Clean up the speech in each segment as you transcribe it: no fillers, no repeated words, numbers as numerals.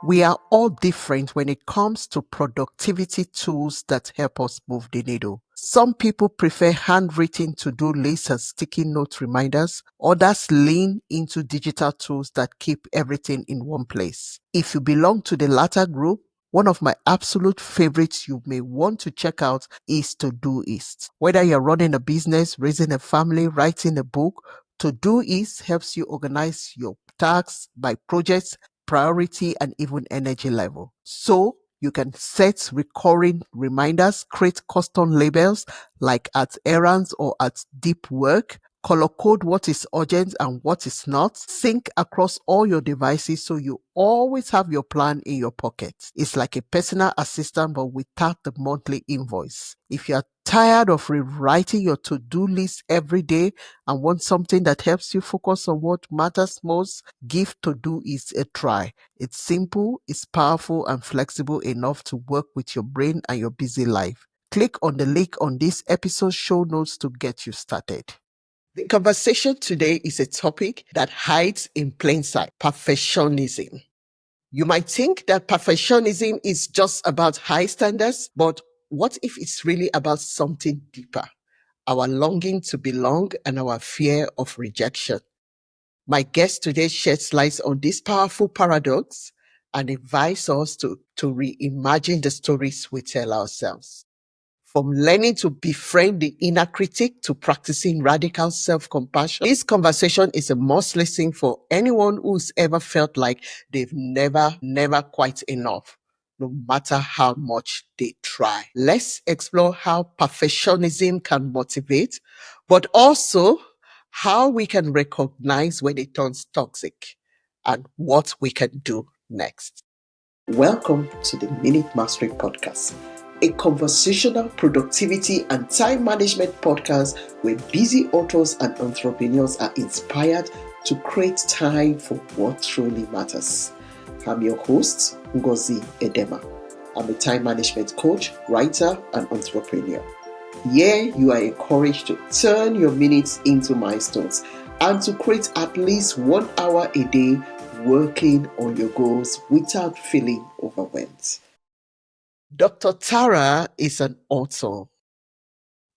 We are all different when it comes to productivity tools that help us move the needle. Some people prefer handwritten to-do lists and sticky note reminders. Others lean into digital tools that keep everything in one place. If you belong to the latter group, one of my absolute favorites you may want to check out is Todoist. Whether you're running a business, raising a family, writing a book, Todoist helps you organize your tasks by projects, priority, and even energy level. So you can set recurring reminders, create custom labels like at errands or at deep work, color code what is urgent and what is not, sync across all your devices so you always have your plan in your pocket. It's like a personal assistant but without the monthly invoice. If you're tired of rewriting your to-do list every day and want something that helps you focus on what matters most, give Todoist a try. It's simple, it's powerful, and flexible enough to work with your brain and your busy life. Click on the link on this episode's show notes to get you started. The conversation today is a topic that hides in plain sight: perfectionism. You might think that perfectionism is just about high standards, but what if it's really about something deeper? Our longing to belong and our fear of rejection. My guest today sheds light on this powerful paradox and invites us to reimagine the stories we tell ourselves. From learning to befriend the inner critic to practicing radical self-compassion, this conversation is a must listen for anyone who's ever felt like they've never quite enough, no matter how much they try. Let's explore how perfectionism can motivate, but also how we can recognize when it turns toxic and what we can do next. Welcome to the Minute Mastery Podcast, a conversational productivity and time management podcast where busy authors and entrepreneurs are inspired to create time for what truly matters. I'm your host, Ngozi Edema. I'm a time management coach, writer, and entrepreneur. Here, you are encouraged to turn your minutes into milestones and to create at least 1 hour a day working on your goals without feeling overwhelmed. Dr. Tara is an author,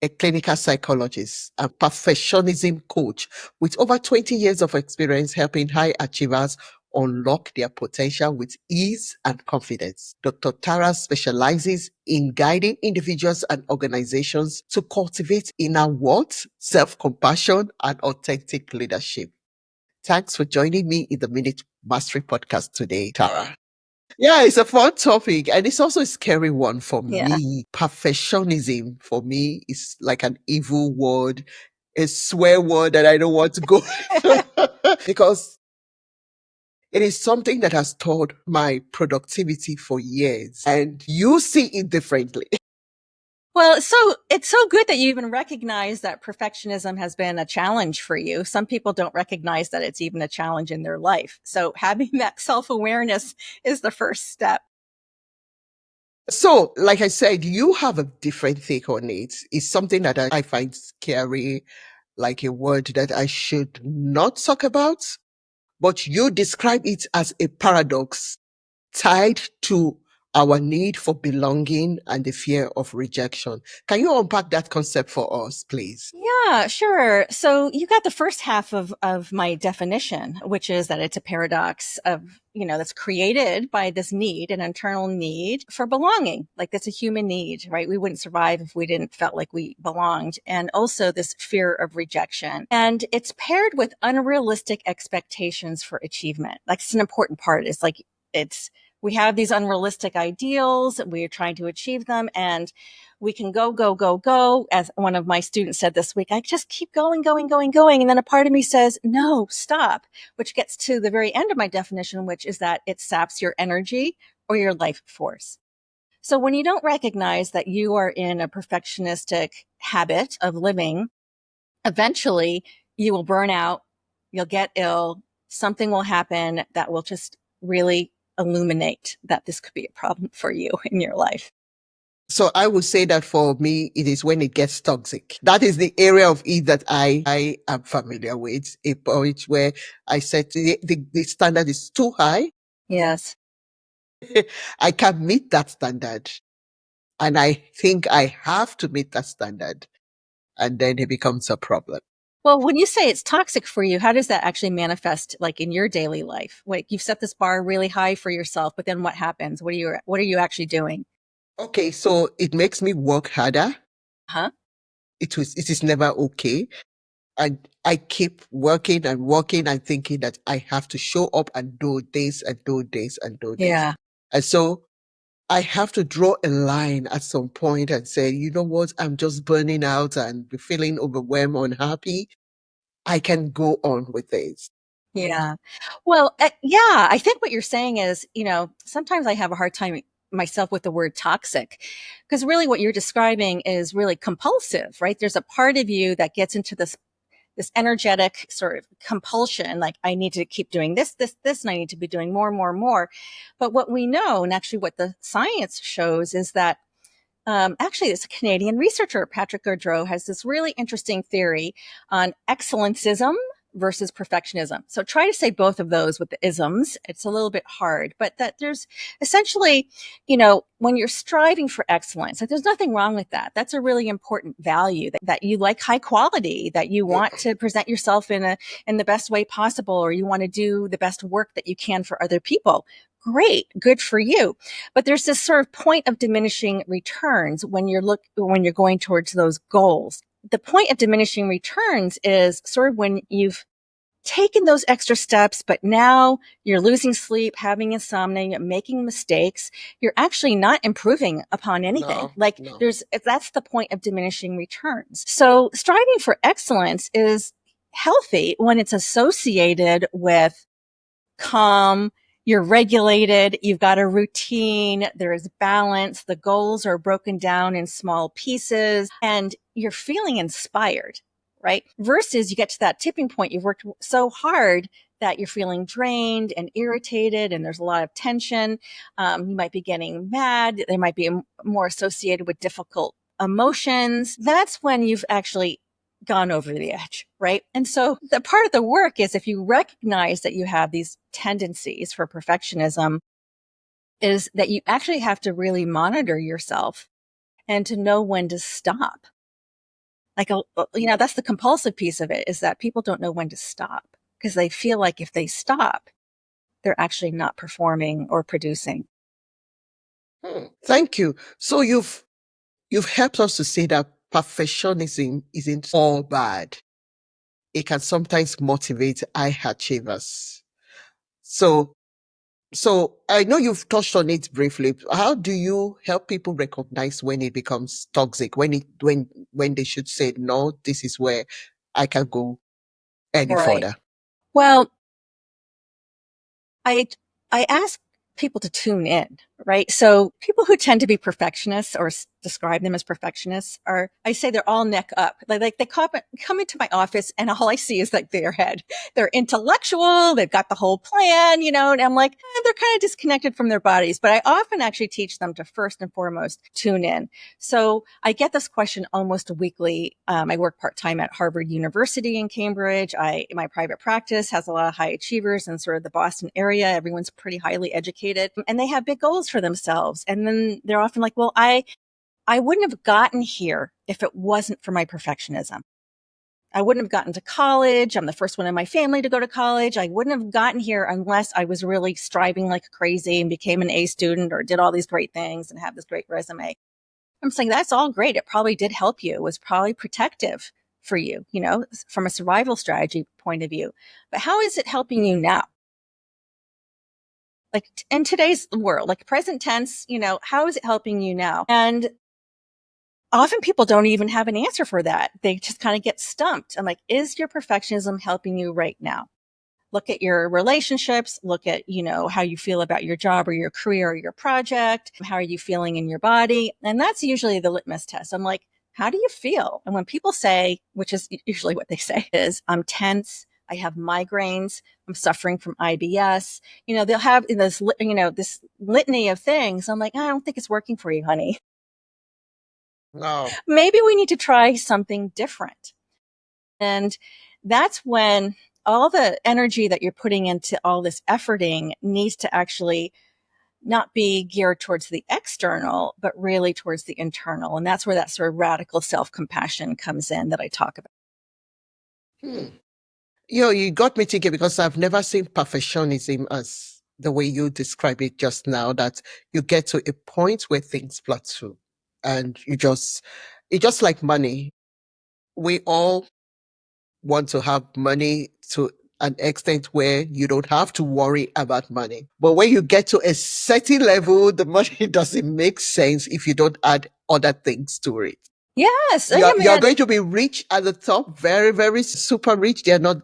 a clinical psychologist, and perfectionism coach with over 20 years of experience helping high achievers unlock their potential with ease and confidence. Dr. Tara specializes in guiding individuals and organizations to cultivate inner worth, self-compassion, and authentic leadership. Thanks for joining me in the Minute Mastery Podcast today, Tara. Yeah, it's a fun topic, and it's also a scary one for me. Perfectionism for me is like an evil word, a swear word that I don't want to go because it is something that has taught my productivity for years, and you see it differently. Well, it's so good that you even recognize that perfectionism has been a challenge for you. Some people don't recognize that it's even a challenge in their life. So having that self-awareness is the first step. So, like I said, you have a different take on it. It's something that I find scary, like a word that I should not talk about, but you describe it as a paradox tied to our need for belonging and the fear of rejection. Can you unpack that concept for us, please? Yeah, sure. So you got the first half of my definition, which is that it's a paradox of, that's created by this need, an internal need for belonging. Like that's a human need, right? We wouldn't survive if we didn't felt like we belonged. And also this fear of rejection. And it's paired with unrealistic expectations for achievement. Like it's an important part. It's like, we have these unrealistic ideals, we're trying to achieve them, and we can go. As one of my students said this week, I just keep going. And then a part of me says, no, stop, which gets to the very end of my definition, which is that it saps your energy or your life force. So when you don't recognize that you are in a perfectionistic habit of living, eventually you will burn out, you'll get ill, something will happen that will just really illuminate that this could be a problem for you in your life. So I would say that for me, it is when it gets toxic. That is the area of it that I am familiar with, a point where I said the standard is too high. Yes. I can meet that standard. And I think I have to meet that standard. And then it becomes a problem. Well, when you say it's toxic for you, how does that actually manifest like in your daily life? Like you've set this bar really high for yourself, but then what happens? What are you actually doing? Okay, so it makes me work harder. Huh? It is never okay. And I keep working and working and thinking that I have to show up and do this and do this and do this. Yeah. And so I have to draw a line at some point and say, you know what, I'm just burning out and feeling overwhelmed, unhappy. I can go on with this. Yeah. Well, yeah, I think what you're saying is, sometimes I have a hard time myself with the word toxic because really what you're describing is really compulsive, right? There's a part of you that gets into this energetic sort of compulsion, like I need to keep doing this, and I need to be doing more and more and more. But what we know, and actually what the science shows, is that actually, it's a Canadian researcher, Patrick Gaudreau, has this really interesting theory on excellencism versus perfectionism. So try to say both of those with the isms. It's a little bit hard, but that there's essentially, when you're striving for excellence, like there's nothing wrong with that. That's a really important value that you like high quality, that you want to present yourself in the best way possible, or you want to do the best work that you can for other people. Great, good for you. But there's this sort of point of diminishing returns when you're going towards those goals. The point of diminishing returns is sort of when you've taken those extra steps, but now you're losing sleep, having insomnia, making mistakes. You're actually not improving upon anything. No, Like no. that's the point of diminishing returns. So striving for excellence is healthy when it's associated with calm, you're regulated, you've got a routine, there is balance, the goals are broken down in small pieces, and you're feeling inspired, right? Versus you get to that tipping point, you've worked so hard that you're feeling drained and irritated, and there's a lot of tension. You might be getting mad, they might be more associated with difficult emotions. That's when you've actually gone over the edge, right? And so the part of the work is if you recognize that you have these tendencies for perfectionism, is that you actually have to really monitor yourself and to know when to stop. Like, that's the compulsive piece of it, is that people don't know when to stop because they feel like if they stop, they're actually not performing or producing. Thank you. So you've helped us to say that perfectionism isn't all bad. It can sometimes motivate high achievers. So so I know you've touched on it briefly. How do you help people recognize when it becomes toxic? When they should say no, this is where I can go any Right. further. Well, I I ask people to tune in, right? So people who tend to be perfectionists or describe them as perfectionists are, I say they're all neck up. Like they come into my office and all I see is like their head. They're intellectual. They've got the whole plan, and I'm like, they're kind of disconnected from their bodies. But I often actually teach them to first and foremost tune in. So I get this question almost weekly. I work part-time at Harvard University in Cambridge. My private practice has a lot of high achievers in sort of the Boston area. Everyone's pretty highly educated and they have big goals for themselves. And then they're often like, well, I wouldn't have gotten here if it wasn't for my perfectionism. I wouldn't have gotten to college. I'm the first one in my family to go to college. I wouldn't have gotten here unless I was really striving like crazy and became an A student or did all these great things and have this great resume. I'm saying that's all great. It probably did help you. It was probably protective for you, from a survival strategy point of view. But how is it helping you now? Like in today's world, like present tense, how is it helping you now? And often people don't even have an answer for that. They just kind of get stumped. I'm like, is your perfectionism helping you right now? Look at your relationships, look at, how you feel about your job or your career or your project. How are you feeling in your body? And that's usually the litmus test. I'm like, how do you feel? And when people say, which is usually what they say is, I'm tense, I have migraines, I'm suffering from IBS, they'll have this litany of things. I'm like, I don't think it's working for you, honey. No. Maybe we need to try something different. And that's when all the energy that you're putting into all this efforting needs to actually not be geared towards the external, but really towards the internal. And that's where that sort of radical self-compassion comes in that I talk about. Hmm. You got me thinking because I've never seen perfectionism as the way you describe it just now, that you get to a point where things plateau and it's just like money. We all want to have money to an extent where you don't have to worry about money. But when you get to a certain level, the money doesn't make sense if you don't add other things to it. Yes. I You're mean, going to be rich at the top, very, very super rich. They're not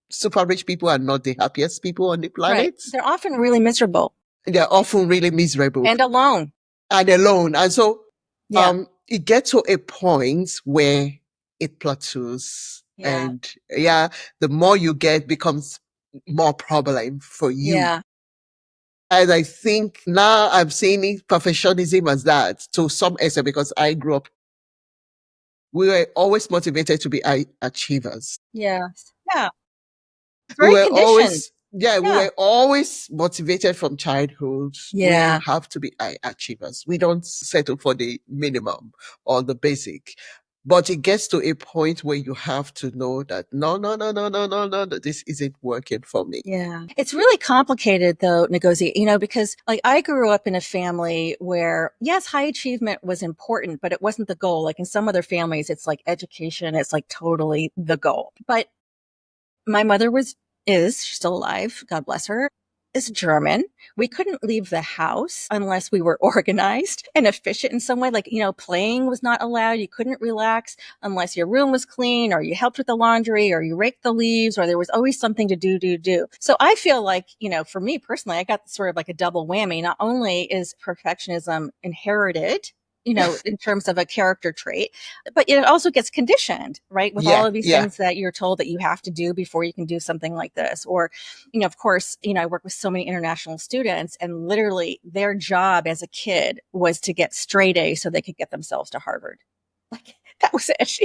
super rich people are not the happiest people on the right. planet. They're often really miserable They're often really miserable and alone. and alone. And so Yeah. it gets to a point where it plateaus. Yeah. And yeah, the more you get becomes more problem for you. Yeah. And I think now I'm seeing it, perfectionism as that to some extent because I grew up, we were always motivated to be achievers. Yeah. Yeah. It's We very were conditioned. always, yeah, we Yeah. were always motivated from childhood. We Yeah. have to be high achievers. We don't settle for the minimum or the basic. But it gets to a point where you have to know that no, no, no, no, no, no, no, no, this isn't working for me. Yeah. It's really complicated though, Ngozi, because like I grew up in a family where yes, high achievement was important, but it wasn't the goal. Like in some other families, it's like education, it's like totally the goal. But my mother she's still alive, God bless her, is German. We couldn't leave the house unless we were organized and efficient in some way. Like, playing was not allowed. You couldn't relax unless your room was clean or you helped with the laundry or you raked the leaves or there was always something to do. So I feel like, for me personally, I got sort of like a double whammy. Not only is perfectionism inherited, in terms of a character trait, but it also gets conditioned, right? With all Yeah, of these yeah, things that you're told that you have to do before you can do something like this. Or, of course, I work with so many international students and literally their job as a kid was to get straight A's so they could get themselves to Harvard. Like that was it.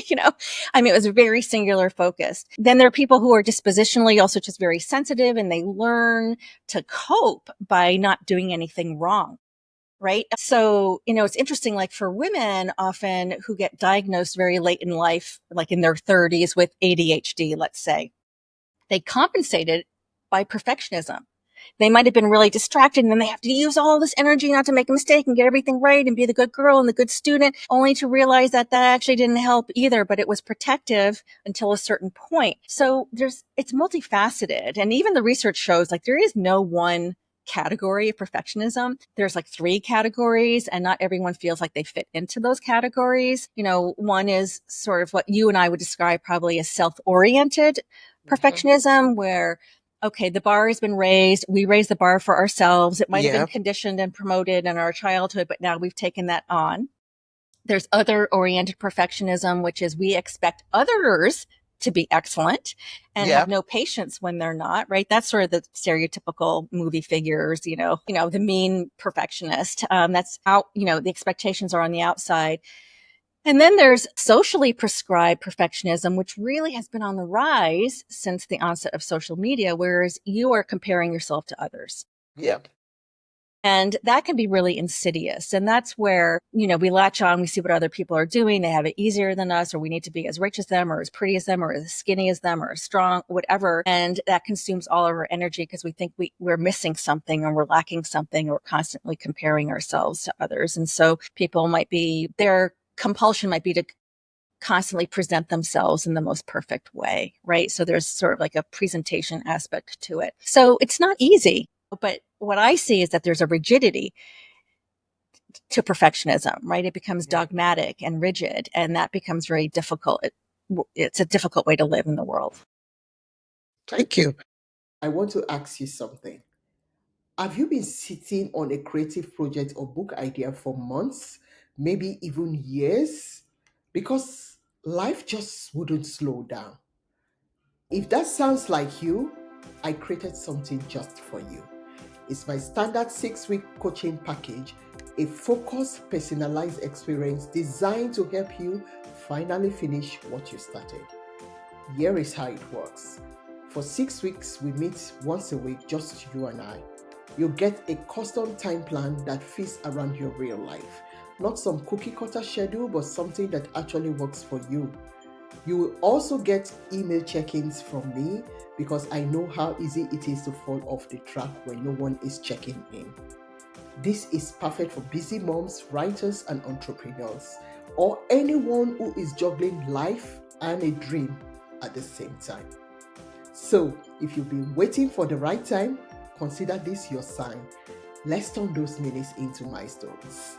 I mean, it was very singular focused. Then there are people who are dispositionally also just very sensitive and they learn to cope by not doing anything wrong. Right. So, it's interesting, like for women often who get diagnosed very late in life, like in their 30s with ADHD, let's say, they compensated by perfectionism. They might have been really distracted and then they have to use all this energy not to make a mistake and get everything right and be the good girl and the good student, only to realize that that actually didn't help either, but it was protective until a certain point. So it's multifaceted. And even the research shows like there is no one category of perfectionism. There's like 3 categories and not everyone feels like they fit into those categories. One is sort of what you and I would describe probably as self-oriented perfectionism, where okay, the bar has been raised. We raised the bar for ourselves. It might have been yeah, conditioned and promoted in our childhood, but now we've taken that on. There's other oriented perfectionism, which is we expect others to be excellent and have yeah, no patience when they're not, right? That's sort of the stereotypical movie figures, the mean perfectionist. That's out, the expectations are on the outside. And then there's socially prescribed perfectionism, which really has been on the rise since the onset of social media, whereas you are comparing yourself to others. yeah, And that can be really insidious. And that's where, we latch on, we see what other people are doing. They have it easier than us, or we need to be as rich as them, or as pretty as them, or as skinny as them, or as strong, whatever. And that consumes all of our energy because we think we're missing something or we're lacking something, or we're constantly comparing ourselves to others. And so people their compulsion might be to constantly present themselves in the most perfect way, right? So there's sort of like a presentation aspect to it. So it's not easy, but what I see is that there's a rigidity to perfectionism, right? It becomes yeah. dogmatic and rigid, and that becomes very difficult. It's a difficult way to live in the world. Thank you. I want to ask you something. Have you been sitting on a creative project or book idea for months, maybe even years? Because life just wouldn't slow down. If that sounds like you, I created something just for you. It's my standard 6 week coaching package, a focused, personalized experience designed to help you finally finish what you started. Here is how it works. For 6 weeks, we meet once a week, just you and I. You get a custom time plan that fits around your real life. Not some cookie cutter schedule, but something that actually works for you. You will also get email check ins from me because I know how easy it is to fall off the track when no one is checking in. This is perfect for busy moms, writers, and entrepreneurs, or anyone who is juggling life and a dream at the same time. So, if you've been waiting for the right time, consider this your sign. Let's turn those minutes into milestones.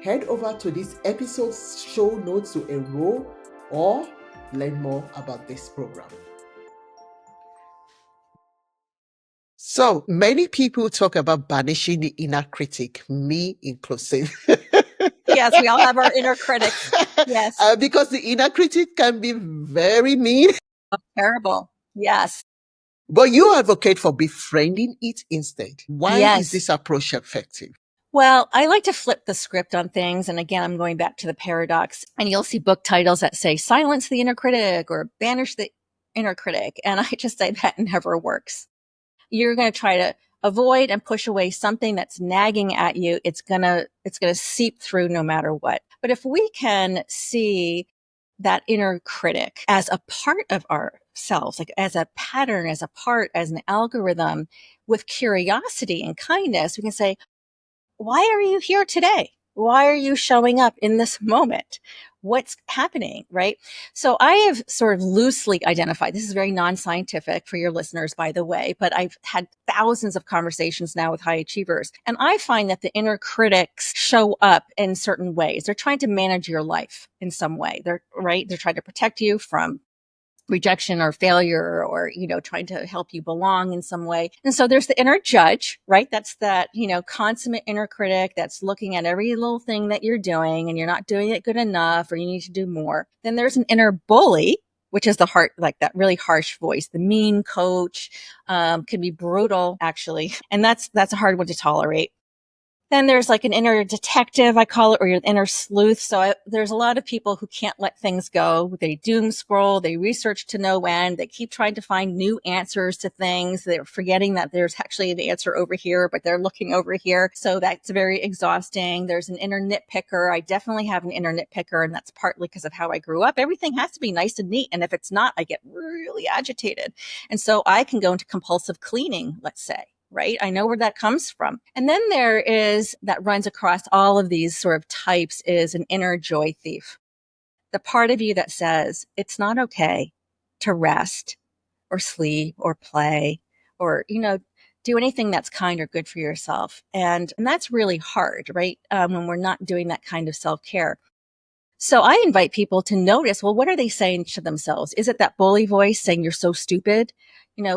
Head over to this episode's show notes to enroll or learn more about this program. So many people talk about banishing the inner critic, me inclusive. Yes, we all have our inner critics. Yes. Because the inner critic can be very mean. Terrible. Yes. But you advocate for befriending it instead. Why is Yes. this approach effective? Well, I like to flip the script on things. And again, I'm going back to the paradox, and you'll see book titles that say silence the inner critic or banish the inner critic. And I just say that never works. You're going to try to avoid and push away something that's nagging at you. It's going to seep through no matter what. But if we can see that inner critic as a part of ourselves, like as a pattern, as a part, as an algorithm, with curiosity and kindness, we can say, why are you here today? Why are you showing up in this moment? What's happening, right? So I have sort of loosely identified, this is very non-scientific for your listeners, by the way, but I've had thousands of conversations now with high achievers. And I find that the inner critics show up in certain ways. They're trying to manage your life in some way. They're trying to protect you from rejection or failure, or, trying to help you belong in some way. And so there's the inner judge, right? That's that, consummate inner critic that's looking at every little thing that you're doing and you're not doing it good enough, or you need to do more. Then there's an inner bully, which is the heart, like that really harsh voice, the mean coach, can be brutal actually. And that's a hard one to tolerate. Then there's like an inner detective, I call it, or your inner sleuth. So there's a lot of people who can't let things go. They doom scroll, they research to no end, they keep trying to find new answers to things. They're forgetting that there's actually an answer over here, but they're looking over here. So that's very exhausting. There's an inner nitpicker. I definitely have an inner nitpicker, and that's partly because of how I grew up. Everything has to be nice and neat. And if it's not, I get really agitated. And so I can go into compulsive cleaning, let's say. Right? I know where that comes from. And then there is, that runs across all of these sort of types, is an inner joy thief. The part of you that says it's not okay to rest or sleep or play or, do anything that's kind or good for yourself. And that's really hard, right? When we're not doing that kind of self-care. So I invite people to notice, well, what are they saying to themselves? Is it that bully voice saying you're so stupid?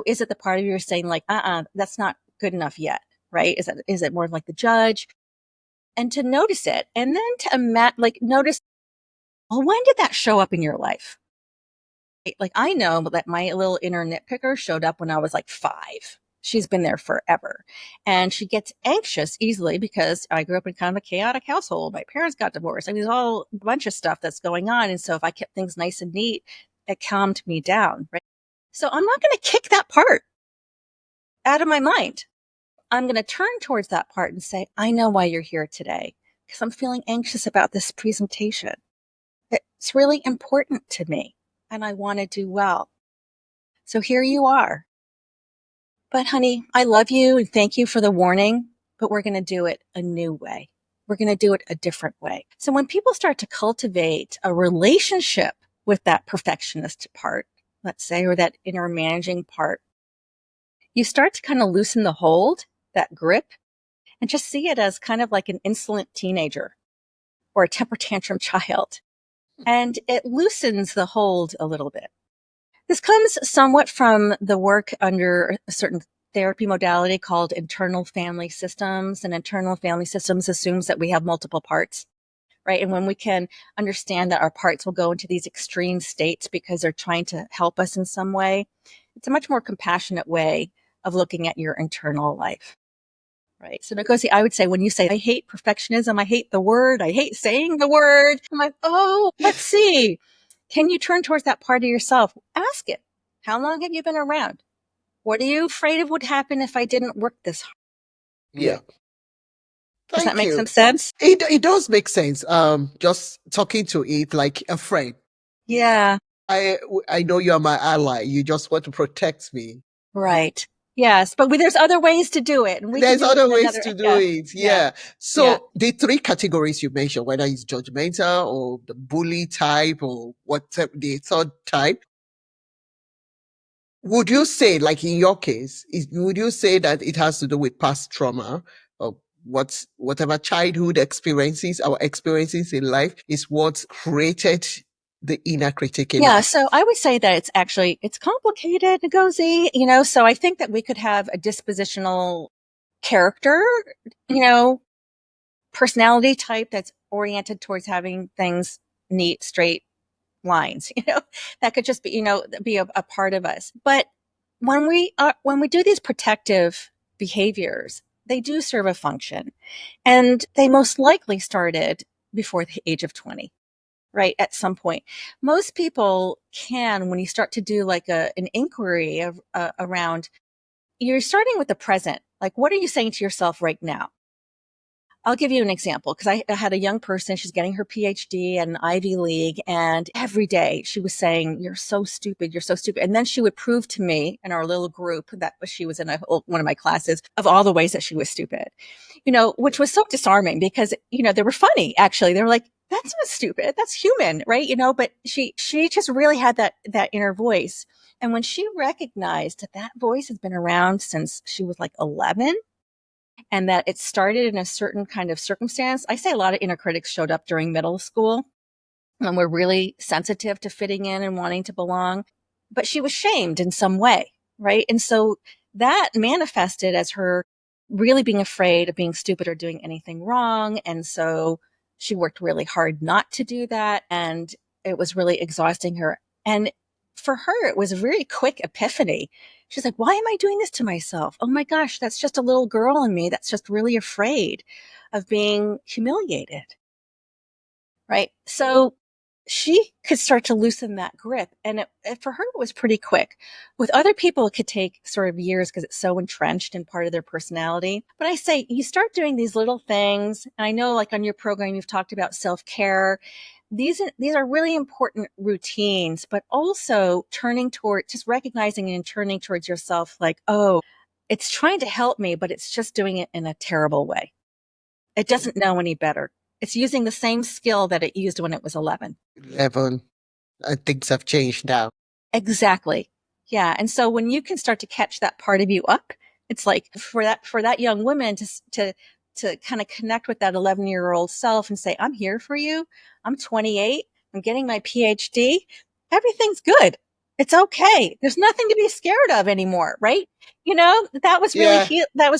Is it the part of you saying like, that's not good enough yet, right? Is it more of like the judge? And to notice it, and then to notice, well, when did that show up in your life? Like I know that my little inner nitpicker showed up when I was like 5. She's been there forever. And she gets anxious easily because I grew up in kind of a chaotic household. My parents got divorced. I mean, there's all a bunch of stuff that's going on. And so if I kept things nice and neat, it calmed me down, right? So I'm not going to kick that part out of my mind. I'm going to turn towards that part and say, I know why you're here today, because I'm feeling anxious about this presentation. It's really important to me and I want to do well. So here you are. But honey, I love you and thank you for the warning, but we're going to do it a new way. We're going to do it a different way. So when people start to cultivate a relationship with that perfectionist part, let's say, or that inner managing part, you start to kind of loosen the hold, that grip, and just see it as kind of like an insolent teenager or a temper tantrum child. And it loosens the hold a little bit. This comes somewhat from the work under a certain therapy modality called internal family systems. And internal family systems assumes that we have multiple parts, right? And when we can understand that our parts will go into these extreme states because they're trying to help us in some way, it's a much more compassionate way of looking at your internal life. Right. So Ngozi, I would say when you say, I hate perfectionism, I hate the word, I hate saying the word, I'm like, oh, let's see. Can you turn towards that part of yourself? Ask it. How long have you been around? What are you afraid of would happen if I didn't work this hard? Yeah. Does that Thank make some you. sense? It does make sense. Just talking to it like a friend. Yeah, I I know you're my ally. You just want to protect me. right. Yes, but there's other ways to do it, and we can There's do it other in ways another. to do Yeah, it. yeah, Yeah. yeah. So the three categories you mentioned, whether it's judgmental or the bully type or whatever the third type, would you say, like in your case, would you say that it has to do with past trauma or whatever childhood experiences, our experiences in life is what created the inner critic in Yeah, us? so I would say that it's complicated, Ngozi, so I think that we could have a dispositional character, you know, personality type that's oriented towards having things neat, straight lines, that could just be, be a part of us. But when we do these protective behaviors, they do serve a function, and they most likely started before the age of 20, right? At some point, most people can, when you start to do like an inquiry around, you're starting with the present. Like, what are you saying to yourself right now? I'll give you an example because I had a young person, she's getting her PhD at an Ivy League, and every day she was saying, "You're so stupid, you're so stupid." And then she would prove to me in our little group that she was in one of my classes of all the ways that she was stupid, which was so disarming because, they were funny, actually. They were like, "That's not stupid, that's human," right? But she just really had that inner voice. And when she recognized that that voice has been around since she was like 11, and that it started in a certain kind of circumstance. I say a lot of inner critics showed up during middle school and were really sensitive to fitting in and wanting to belong, but she was shamed in some way, right? And so that manifested as her really being afraid of being stupid or doing anything wrong. And so she worked really hard not to do that. And it was really exhausting her. And for her, it was a very quick epiphany. She's like, why am I doing this to myself? Oh my gosh, that's just a little girl in me that's just really afraid of being humiliated. Right. So she could start to loosen that grip. And for her, it was pretty quick. With other people, it could take sort of years because it's so entrenched in part of their personality. But I say you start doing these little things. And I know, like on your program, you've talked about self care. These are really important routines, but also turning toward just recognizing and turning towards yourself like, oh, it's trying to help me, but it's just doing it in a terrible way. It doesn't know any better. It's using the same skill that it used when it was 11. 11. Things have changed now. Exactly. Yeah. And so when you can start to catch that part of you up, it's like for that young woman to kind of connect with that 11-year-old self and say, I'm here for you. I'm 28. I'm getting my PhD. Everything's good. It's okay. There's nothing to be scared of anymore, right? Yeah, That was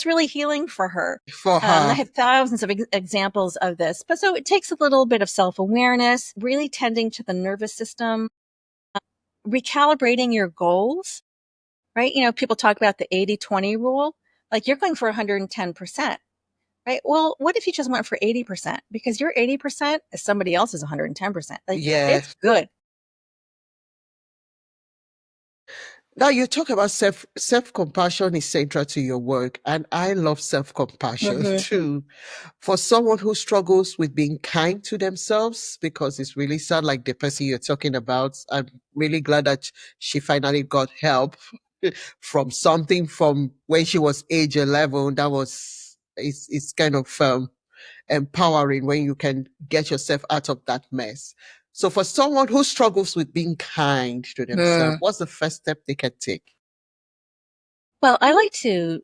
really healing for her. for I her. have thousands of examples of this, but so it takes a little bit of self awareness, really tending to the nervous system, recalibrating your goals, right? People talk about the 80-20 rule. Like, you're going for 110%, right? Well, what if you just went for 80%? Because your 80% is somebody else's 110%. Like, Yeah. it's good. Now you talk about self compassion is central to your work, and I love self compassion Mm-hmm. too. For someone who struggles with being kind to themselves, because it's really sad, like the person you're talking about. I'm really glad that she finally got help from something from when she was age 11. That was it's kind of empowering when you can get yourself out of that mess. So for someone who struggles with being kind to themselves, Mm. what's the first step they can take? Well, I like to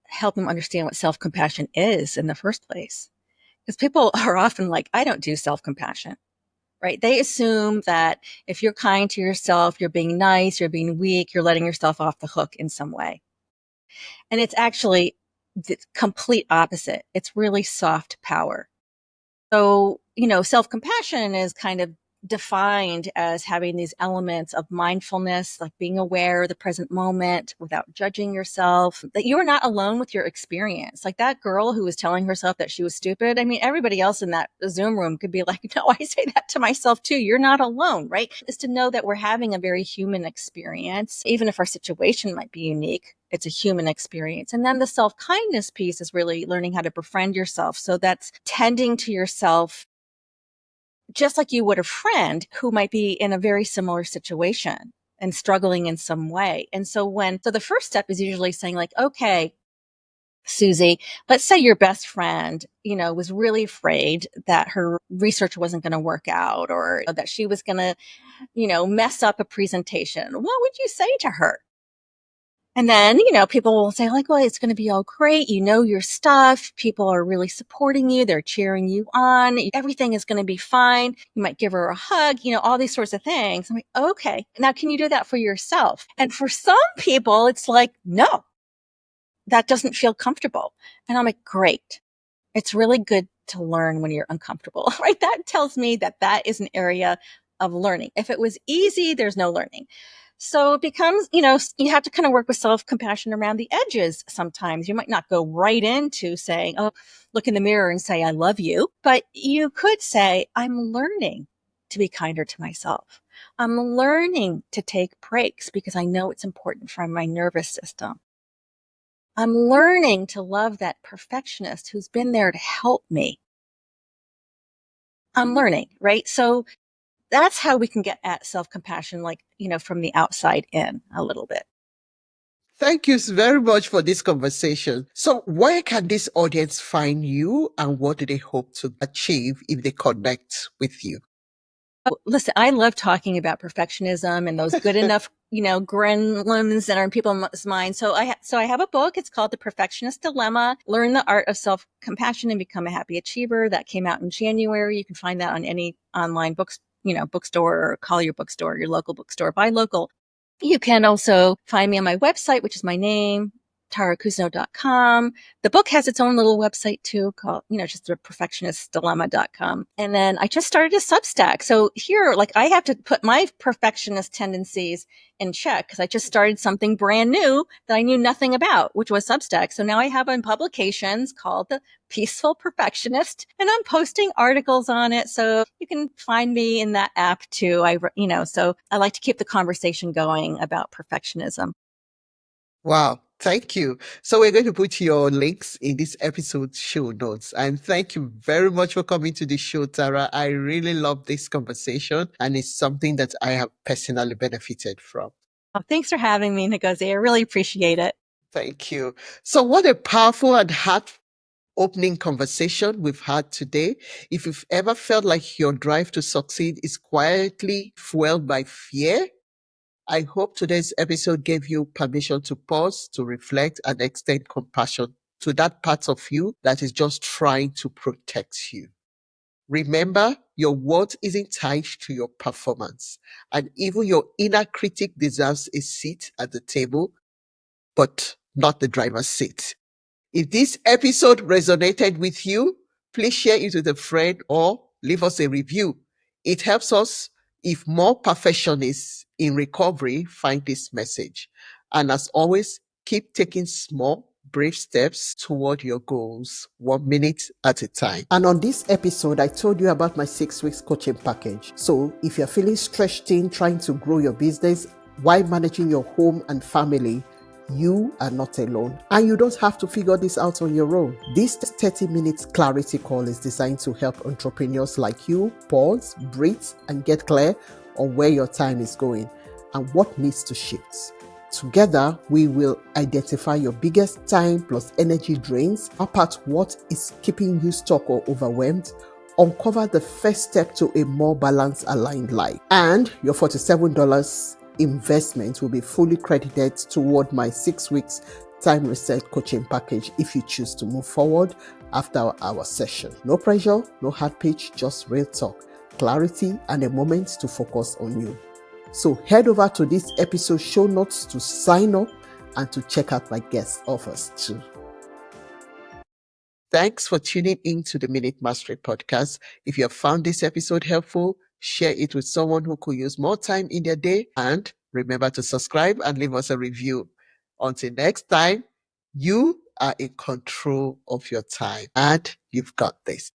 help them understand what self compassion is in the first place. Because people are often like, I don't do self compassion, right? They assume that if you're kind to yourself, you're being nice, you're being weak, you're letting yourself off the hook in some way. And it's actually the complete opposite. It's really soft power. So, self compassion is kind of defined as having these elements of mindfulness, like being aware of the present moment without judging yourself, that you are not alone with your experience. Like that girl who was telling herself that she was stupid. I mean, everybody else in that Zoom room could be like, no, I say that to myself too. You're not alone, right? Is to know that we're having a very human experience, even if our situation might be unique. It's a human experience. And then the self-kindness piece is really learning how to befriend yourself. So that's tending to yourself just like you would a friend who might be in a very similar situation and struggling in some way. And so the first step is usually saying like, okay, Susie, let's say your best friend, was really afraid that her research wasn't going to work out or that she was going to, mess up a presentation. What would you say to her? And then, people will say like, well, it's going to be all great. You know your stuff. People are really supporting you. They're cheering you on. Everything is going to be fine. You might give her a hug, all these sorts of things. I'm like, okay, now can you do that for yourself? And for some people, it's like, no, that doesn't feel comfortable. And I'm like, great. It's really good to learn when you're uncomfortable, right? That tells me that that is an area of learning. If it was easy, there's no learning. So it becomes, you have to kind of work with self-compassion around the edges sometimes. You might not go right into saying, oh, look in the mirror and say, I love you. But you could say, I'm learning to be kinder to myself. I'm learning to take breaks because I know it's important for my nervous system. I'm learning to love that perfectionist who's been there to help me. I'm learning, right? So that's how we can get at self-compassion, like, from the outside in a little bit. Thank you very much for this conversation. So, where can this audience find you and what do they hope to achieve if they connect with you? Listen, I love talking about perfectionism and those good enough, gremlins that are in people's minds. So I have a book. It's called The Perfectionist Dilemma, Learn the Art of Self-Compassion and Become a Happy Achiever. That came out in January. You can find that on any online bookstore, or call your bookstore, your local bookstore, buy local. You can also find me on my website, which is my name, Cousineau.com. The book has its own little website too, called, just the perfectionistdilemma.com. And then I just started a Substack. So here, like, I have to put my perfectionist tendencies in check because I just started something brand new that I knew nothing about, which was Substack. So now I have publications called The Peaceful Perfectionist, and I'm posting articles on it. So you can find me in that app too. So I like to keep the conversation going about perfectionism. Wow, thank you. So we're going to put your links in this episode's show notes. And thank you very much for coming to the show, Tara. I really love this conversation and it's something that I have personally benefited from. Oh, thanks for having me, Ngozi. I really appreciate it. Thank you. So what a powerful and heart opening conversation we've had today. If you've ever felt like your drive to succeed is quietly fueled by fear, I hope today's episode gave you permission to pause, to reflect, and extend compassion to that part of you that is just trying to protect you. Remember, your worth isn't tied to your performance, and even your inner critic deserves a seat at the table, but not the driver's seat. If this episode resonated with you, please share it with a friend or leave us a review. It helps us if more perfectionists in recovery find this message. And as always, keep taking small, brave steps toward your goals, 1 minute at a time. And on this episode, I told you about my 6 weeks coaching package. So if you're feeling stretched in trying to grow your business while managing your home and family, you are not alone, and you don't have to figure this out on your own. This 30 minutes clarity call is designed to help entrepreneurs like you pause, breathe, and get clear on where your time is going and what needs to shift. Together, we will identify your biggest time plus energy drains, map out what is keeping you stuck or overwhelmed, uncover the first step to a more balanced, aligned life, and your $47 investment will be fully credited toward my 6 weeks time reset coaching package if you choose to move forward after our session. No pressure, no hard pitch, just real talk, clarity, and a moment to focus on you. So head over to this episode show notes to sign up and to check out my guest offers too. Thanks for tuning in to the Minute Mastery Podcast. If you have found this episode helpful, share it with someone who could use more time in their day. And remember to subscribe and leave us a review. Until next time, you are in control of your time and you've got this.